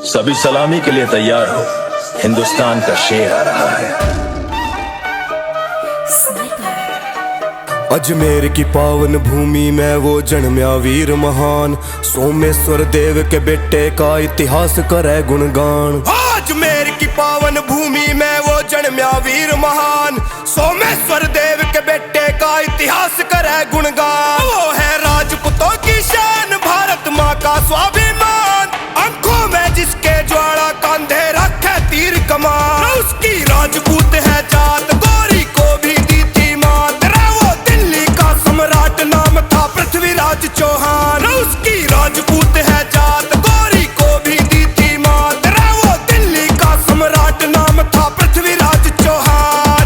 सभी सलामी के लिए तैयार हो, हिंदुस्तान का शेर आ रहा है। अजमेर की पावन भूमि में वो जन्म्या वीर महान, सोमेश्वर देव के बेटे का इतिहास करे गुणगान। अजमेर की पावन भूमि में वो जन्म्या वीर महान, सोमेश्वर देव के बेटे का इतिहास करे गुणगान। वो है राजपूतों की शान, भारत माँ का स्वाभिमान, आंखों में जिसके ज्वाला कांधे रखे तीर कमान। उसकी राजपूत है जात, गोरी को भी दी थी मात। वो दिल्ली का सम्राट, नाम था पृथ्वीराज चौहान। उसकी राजपूत है जात, गोरी को भी दी थी मात। वो दिल्ली का सम्राट, नाम था पृथ्वीराज चौहान।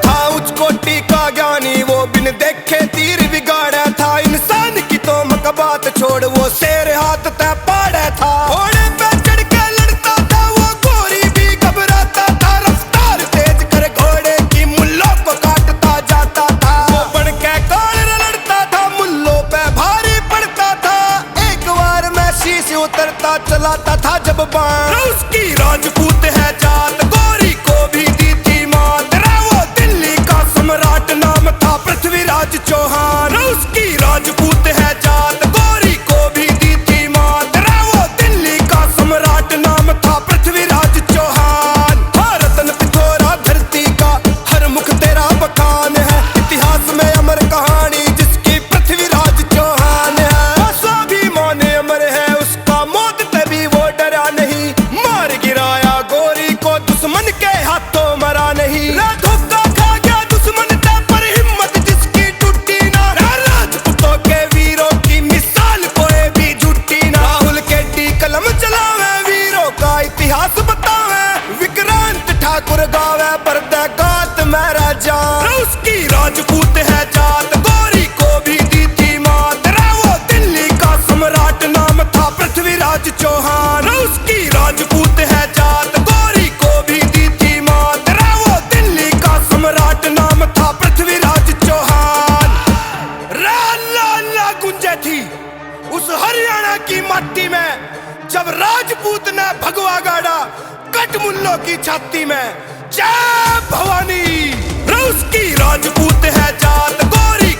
था उच्च कोटि का ज्ञानी, वो बिन देखे तीर बिगाड़ा था। इंसान की तो मकबात छोड़, वो शेर हाथ तय पाड़ा था। घोड़े पे चढ़ के लड़ता था, वो गोरी भी घबराता था। रफ्तार तेज कर घोड़े की मुल्लों को काटता जाता था। वो बन के काल लड़ता था, मुल्लों पे भारी पड़ता था। एक बार मैं शीश उतरता चलाता था जब बाण। उसकी राजपूत है जात, गोरी को भी दी थी मात। वो दिल्ली का सम्राट, नाम था पृथ्वीराज चौहान। उसकी राजपूत है जात, गोरी को भी दी थी मात। वो दिल्ली का सम्राट, नाम था पृथ्वीराज चौहान। रतन पिथौरा धरती का, हर मुख तेरा बखान है। इतिहास में अमर कहानी जिसकी पृथ्वीराज चौहान है। स्वाभिमान अमर है उसका, मौत तभी वो डरा नहीं। मार गिराया गोरी को, दुश्मन के हाथों मरा नहीं। धोखा खा गया दुश्मन था, पर हिम्मत जिसकी टूटी ना। राजपूतों के वीरों की मिसाल कोई भी झूठी ना। राहुल के डी कलम चलावे, वीरों का इतिहास बतावे। विक्रांत ठाकुर गावे, पर्दा गात मेरा जान। उसकी राजपूत है जात, गोरी को भी दी थी मात। वो दिल्ली का सम्राट, नाम था पृथ्वीराज चौहान। उसकी राजपूत है जात, गोरी को भी दी थी मात। वो दिल्ली का सम्राट, नाम था पृथ्वीराज चौहान। ला गुंजे थी उस हरियाणा की माटी में, जब राजपूत ने भगवा गाड़ा कट मुल्लों की छाती में। जय भवानी। उसकी राजपूत है जात, गोरी